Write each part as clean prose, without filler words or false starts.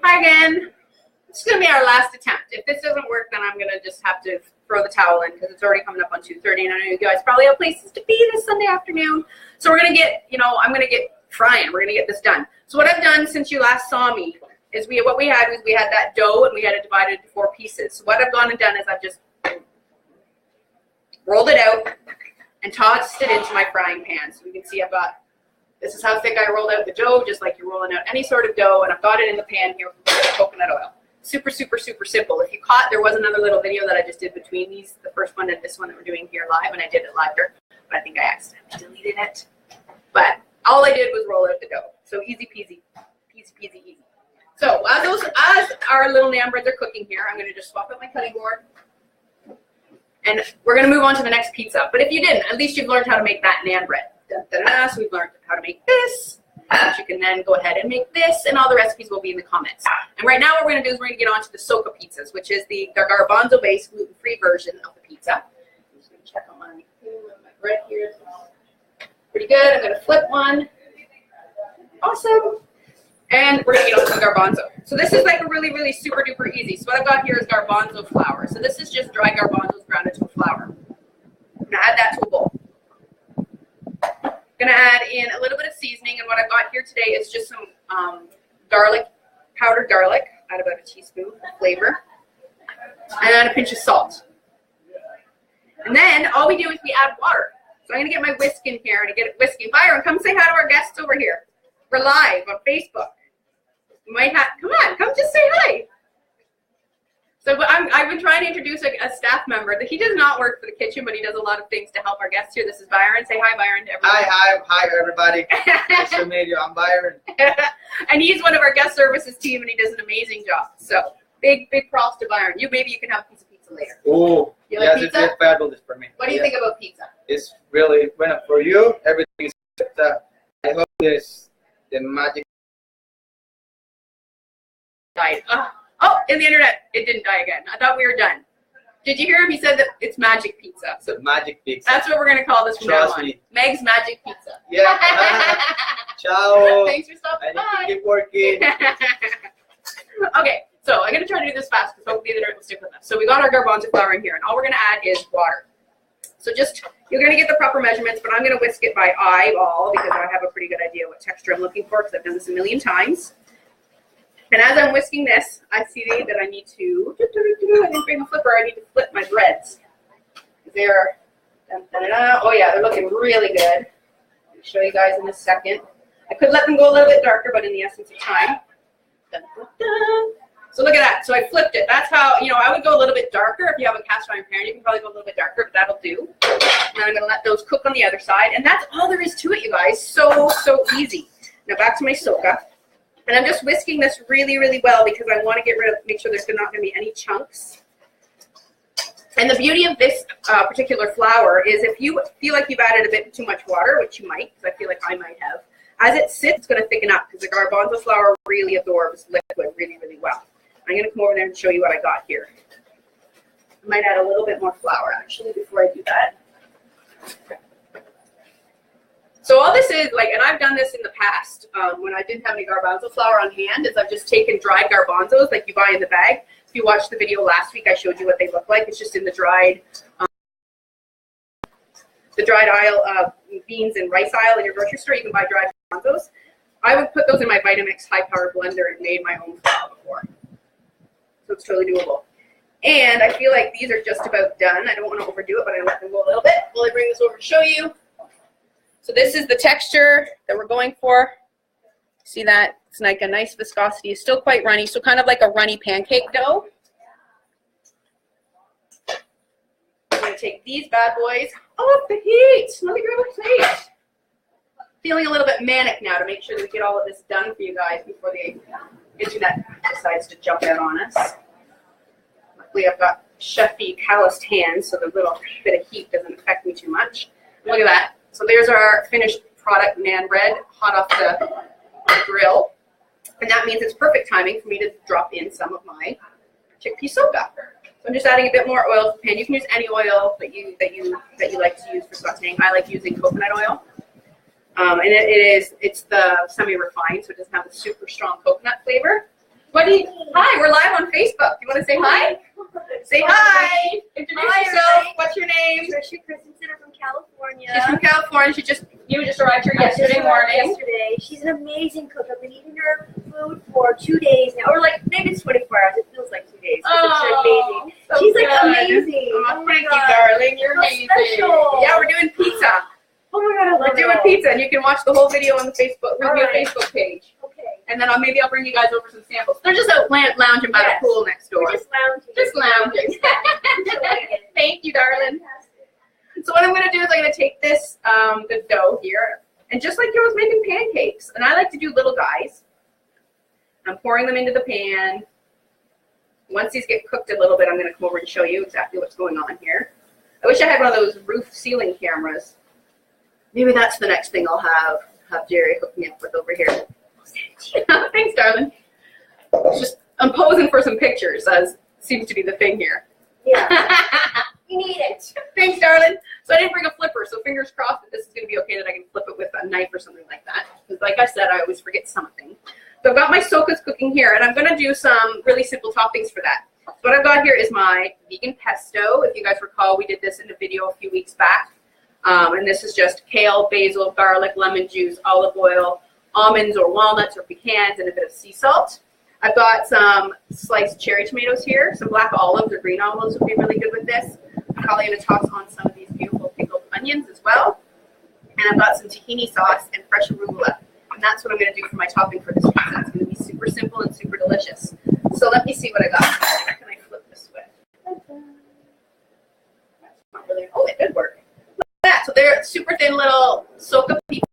Hi again. This is going to be our last attempt. If this doesn't work, then I'm going to just have to throw the towel in because it's already coming up on 2:30, and I know you guys probably have places to be this Sunday afternoon. So we're going to get, I'm going to get frying. We're going to get this done. So what I've done since you last saw me is we had that dough, and we had it divided into 4 pieces. So what I've gone and done is I've just rolled it out and tossed it into my frying pan. So you can see this is how thick I rolled out the dough, just like you're rolling out any sort of dough, and I've got it in the pan here with coconut oil. Super, super, super simple. If you caught, there was another little video that I just did between these, the first one and this one that we're doing here live, and I did it live here, but I think I accidentally deleted it. But all I did was roll out the dough. So easy peasy, easy. So as our little naan breads are cooking here, I'm going to just swap out my cutting board, and we're going to move on to the next pizza. But if you didn't, at least you've learned how to make that naan bread. So we've learned how to make this. You can then go ahead and make this, and all the recipes will be in the comments. And right now what we're going to do is we're going to get on to the Soca pizzas, which is the garbanzo-based gluten-free version of the pizza. I'm just going to check on my bread here. Pretty good. I'm going to flip one. Awesome. And we're going to get on to the garbanzo. So this is like a really, really super duper easy. So what I've got here is garbanzo flour. So this is just dry garbanzos ground into a flour. I'm going to add that to a bowl. Going to add in a little bit of seasoning, and what I've got here today is just some garlic, powdered garlic, add about a teaspoon of flavor, and then a pinch of salt. And then all we do is we add water. So I'm going to get my whisk in here and I get it whisking. Byron, come say hi to our guests over here. We're live on Facebook. You might have, come just say hi. So I've been trying to introduce a staff member. He does not work for the kitchen, but he does a lot of things to help our guests here. This is Byron. Say hi, Byron, to everyone. Hi, everybody. Nice to meet you. I'm Byron. And he's one of our guest services team, and he does an amazing job. So big props to Byron. Maybe you can have a piece of pizza later. Oh, you like pizza? It's fabulous for me. What do you think about pizza? It's really, for you, everything is I hope there's the magic. Died. Oh, in the internet, it didn't die again. I thought we were done. Did you hear him? He said that it's magic pizza. So magic pizza. That's what we're going to call this from now on. Meg's magic pizza. Yeah. Ciao. Thanks for stopping by. I need to keep working. Okay, so I'm going to try to do this fast because hopefully the internet will stick with us. So we got our garbanzo flour in here, and all we're going to add is water. So you're going to get the proper measurements, but I'm going to whisk it by eyeball because I have a pretty good idea what texture I'm looking for because I've done this a million times. And as I'm whisking this, I see that I need to, I didn't bring a flipper, I need to flip my breads. They're, oh yeah, they're looking really good. I'll show you guys in a second. I could let them go a little bit darker, but in the essence of time. So look at that. So I flipped it. That's how, I would go a little bit darker. If you have a cast iron pan, you can probably go a little bit darker, but that'll do. And then I'm going to let those cook on the other side. And that's all there is to it, you guys. So easy. Now back to my Soca. And I'm just whisking this really, really well because I want to make sure there's not going to be any chunks. And the beauty of this particular flour is if you feel like you've added a bit too much water, which you might, because I feel like I might have, as it sits, it's going to thicken up because the garbanzo flour really absorbs liquid really, really well. I'm going to come over there and show you what I got here. I might add a little bit more flour, actually, before I do that. So all this is, and I've done this in the past when I didn't have any garbanzo flour on hand, is I've just taken dried garbanzos like you buy in the bag. If you watched the video last week, I showed you what they look like. It's just in the dried aisle, beans and rice aisle in your grocery store. You can buy dried garbanzos. I would put those in my Vitamix high-powered blender and made my own flour before. So it's totally doable. And I feel like these are just about done. I don't want to overdo it, but I let them go a little bit. While I bring this over to show you. So this is the texture that we're going for. See that? It's like a nice viscosity. It's still quite runny, so kind of like a runny pancake dough. I'm going to take these bad boys off the heat. Let me grab a plate. Feeling a little bit manic now to make sure that we get all of this done for you guys before the internet decides to jump out on us. Luckily, I've got chefy, calloused hands, so the little bit of heat doesn't affect me too much. Look at that. So there's our finished product naan bread, hot off the grill. And that means it's perfect timing for me to drop in some of my chickpea Soca. So I'm just adding a bit more oil to the pan. You can use any oil that you like to use for sauteing. I like using coconut oil. And it's the semi-refined, so it doesn't have the super strong coconut flavor. What Scotty. Hi, we're live on Facebook. You want to say hi? Say hi. Introduce yourself. What's your name? Trisha Christensen from California. She's from California. You just arrived here yesterday morning. Yesterday. She's an amazing cook. I've been eating her food for 2 days now, or like maybe it's 24 hours. It feels like 2 days. It's amazing. So She's like good. amazing. Oh, thank you, darling. You're So amazing. special. Yeah, we're doing pizza. Oh my god, I love We're doing pizza, and you can watch the whole video on the Facebook Rythmia Alright. Facebook page. Okay. And then maybe I'll bring you guys over some samples. They're just out lounging by the pool next door. We're just lounging. Just lounging. Thank you, darling. So what I'm going to do is I'm going to take this, the dough here, and just like I was making pancakes, and I like to do little guys, I'm pouring them into the pan. Once these get cooked a little bit, I'm going to come over and show you exactly what's going on here. I wish I had one of those roof ceiling cameras. Maybe that's the next thing I'll have Jerry hook me up with over here. Thanks, darling. I'm posing for some pictures, as seems to be the thing here. Yeah. You need it. Thanks, darling. So I didn't bring a flipper, so fingers crossed that this is going to be okay, that I can flip it with a knife or something like that. Because like I said, I always forget something. So I've got my sokas cooking here, and I'm going to do some really simple toppings for that. So what I've got here is my vegan pesto. If you guys recall, we did this in a video a few weeks back. And this is just kale, basil, garlic, lemon juice, olive oil, almonds or walnuts or pecans, and a bit of sea salt. I've got some sliced cherry tomatoes here. Some black olives or green olives would be really good with this. I'm probably going to toss on some of these beautiful pickled onions as well. And I've got some tahini sauce and fresh arugula. And that's what I'm going to do for my topping for this pizza. It's going to be super simple and super delicious. So let me see what I got. Can I flip this way? That's not really, oh, it did work. Look at that. So they're super thin little soak up pieces.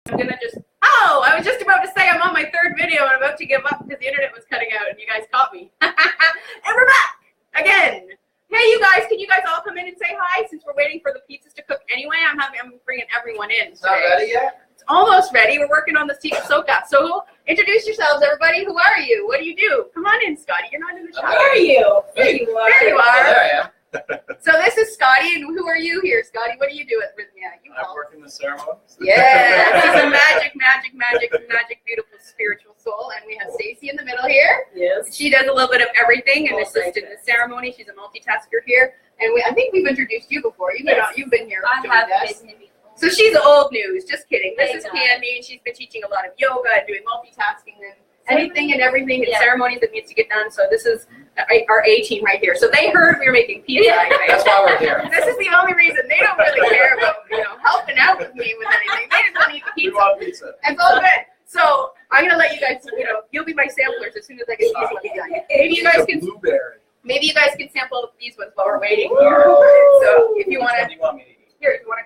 I'm gonna just, I was just about to say I'm on my third video and about to give up because the internet was cutting out and you guys caught me. And we're back again. Hey, you guys, can you guys all come in and say hi since we're waiting for the pizzas to cook anyway? I'm bringing everyone in. It's not ready yet? It's almost ready. We're working on the secret soka. So introduce yourselves, everybody. Who are you? What do you do? Come on in, Scotty. You're not in the shot. Where are you? There you are. There you are. There I am. So this is Scotty, and who are you here, Scotty? What do you do at Rythmia? I work in the ceremonies. Yeah, he's a magic, beautiful spiritual soul. And we have Stacey in the middle here. Yes. She does a little bit of everything and assists in the ceremony. She's a multitasker here. And I think we've introduced you before. You've been here. I have been here before. So she's old news. Just kidding. This is Candy, and she's been teaching a lot of yoga and doing multitasking and anything and everything and ceremonies that needs to get done. So this is our A team right here. So they heard we were making pizza. That's why we're here. This is the only reason. They don't really care about helping out with me with anything. They just want to eat the We pizza. want pizza. It's all good. So I'm gonna let you guys. You'll be my samplers as soon as I get these ones done. Maybe you guys can. Blueberry. Maybe you guys can sample these ones while we're waiting here. So if you want What to, do you want me to eat? here, you want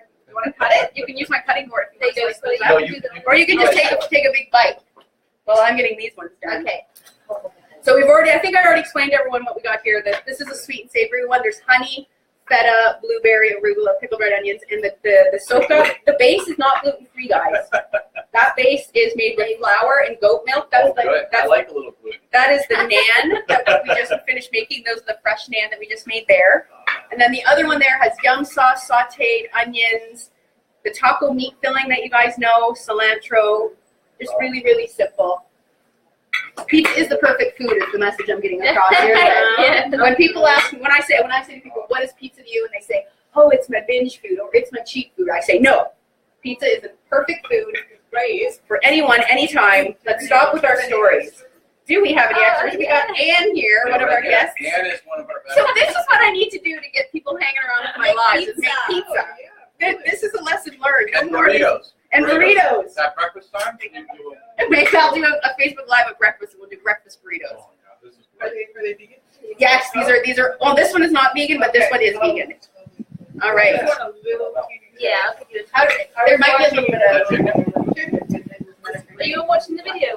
to cut it? You can use my cutting board. If you want to slice those No, up. Or you can just take a big bite. Well, I'm getting these ones done. Okay. So I think I already explained to everyone what we got here. That this is a sweet and savory one. There's honey, feta, blueberry, arugula, pickled red onions, and the soka. The base is not gluten-free, guys. That base is made with flour and goat milk. That's Good. I like a little gluten. that is the naan that we just finished making. Those are the fresh naan that we just made there. And then the other one there has yum sauce, sauteed onions, the taco meat filling that you guys know, cilantro. Just really, really simple. Pizza is the perfect food is the message I'm getting across here. When people ask me, when I say to people, what is pizza to you? And they say, oh, it's my binge food or it's my cheat food. I say, no. Pizza is the perfect food for anyone, anytime. Let's stop with our stories. Do we have any extras? We got Ann here, one of our guests. Ann is one of our best. So this is what I need to do to get people hanging around with my lives is make pizza. This is a lesson learned. And burritos. And burritos. Is that breakfast time? Maybe I'll do a Facebook Live at breakfast and we'll do breakfast burritos. Oh, yeah, this is great. Are they vegan? Yes, these are. Well, this one is not vegan, but this one is vegan. All right. Yeah. There might be a little bit of. Are you watching the video?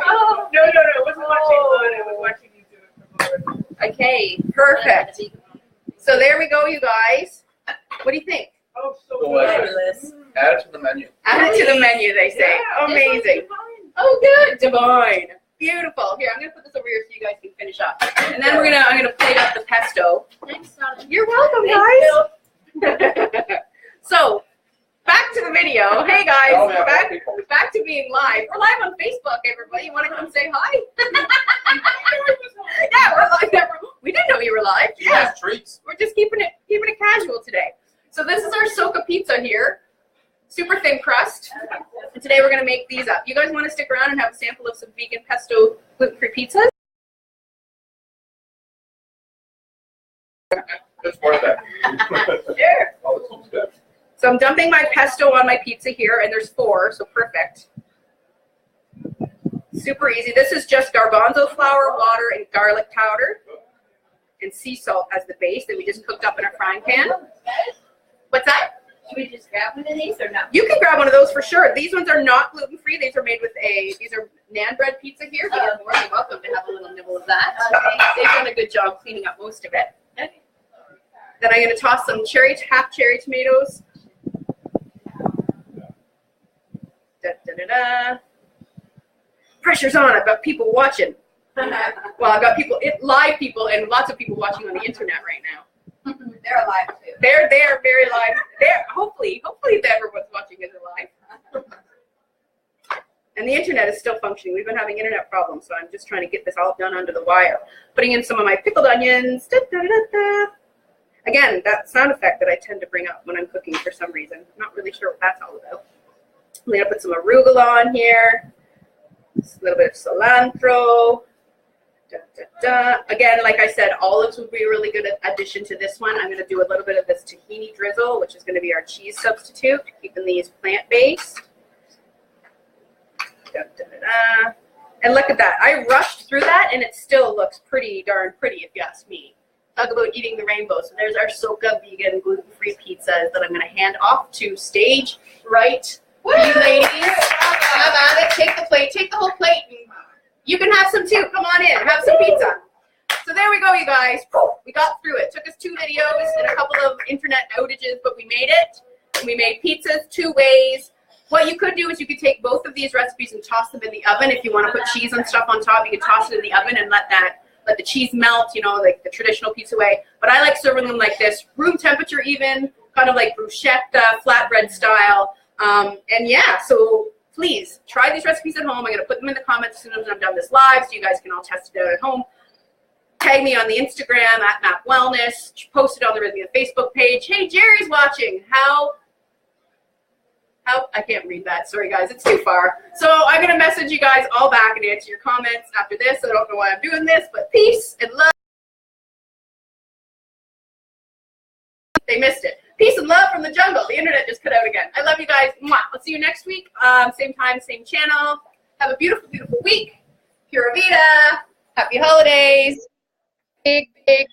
Oh, No, I wasn't watching one. I was watching you do it. okay, perfect. So there we go, you guys. What do you think? Oh, so Fabulous. Add it to the menu. Add it to the menu, they say. Yeah, Amazing. Oh, good. Divine. Beautiful. Here, I'm going to put this over here so you guys can finish up. And then I'm going to plate up the pesto. Thanks, Donna. You're welcome, guys. So, back to the video. Hey, guys. Oh, yeah, Back to being live. We're live on Facebook, everybody. You want to come say hi? Yeah, we're live. We didn't know you were live. You Yeah. guys treats. We're just keeping it casual today. So this is our Soca pizza here. Super thin crust. And today we're going to make these up. You guys want to stick around and have a sample of some vegan pesto gluten-free pizzas? It's worth it. Sure. Oh, this one's good. So I'm dumping my pesto on my pizza here, and there's 4, so perfect. Super easy. This is just garbanzo flour, water, and garlic powder, and sea salt as the base that we just cooked up in a frying pan. What's that? Should we just grab one of these or not? You can grab one of those for sure. These ones are not gluten-free. These are made with these are naan bread pizza here. So you're more than welcome to have a little nibble of that. Okay. They've done a good job cleaning up most of it. Okay. Then I'm going to toss some half cherry tomatoes. Da, da, da, da. Pressure's on. I've got people watching. Well, I've got live people, and lots of people watching on the internet right now. They're alive too. They're very live. Hopefully everyone's watching is alive. And the internet is still functioning. We've been having internet problems, so I'm just trying to get this all done under the wire. Putting in some of my pickled onions. Da, da, da, da. Again, that sound effect that I tend to bring up when I'm cooking for some reason. I'm not really sure what that's all about. I'm going to put some arugula on here. Just a little bit of cilantro. Da, da, da. Again, like I said, olives would be a really good addition to this one. I'm going to do a little bit of this tahini drizzle, which is going to be our cheese substitute, keeping these plant-based. Da, da, da, da. And look at that. I rushed through that, and it still looks pretty darn pretty, if you ask me. Talk about eating the rainbow. So there's our Soca vegan gluten-free pizzas that I'm going to hand off to stage right. You ladies, have at it. Take the plate. Take the whole plate. You can have some too. Come on in. Have some pizza. So there we go, you guys. We got through it. Took us 2 videos and a couple of internet outages, but we made it. And we made pizzas 2 ways. What you could do is you could take both of these recipes and toss them in the oven. If you want to put cheese and stuff on top, you could toss it in the oven and let the cheese melt, you know, like the traditional pizza way. But I like serving them like this, room temperature even, kind of like bruschetta, flatbread style. And yeah, so please try these recipes at home. I'm going to put them in the comments as soon as I'm done this live, so you guys can all test it out at home. Tag me on the Instagram at Map Wellness. Post it on the Rythmia Facebook page. Hey, Jerry's watching. How? I can't read that. Sorry, guys. It's too far. So I'm going to message you guys all back and answer your comments after this. I don't know why I'm doing this, but peace and love. They missed it. Peace and love from the jungle. The internet just cut out again. I love you guys. Mwah. I'll see you next week. Same time, same channel. Have a beautiful, beautiful week. Pura Vida. Happy holidays. Big, big.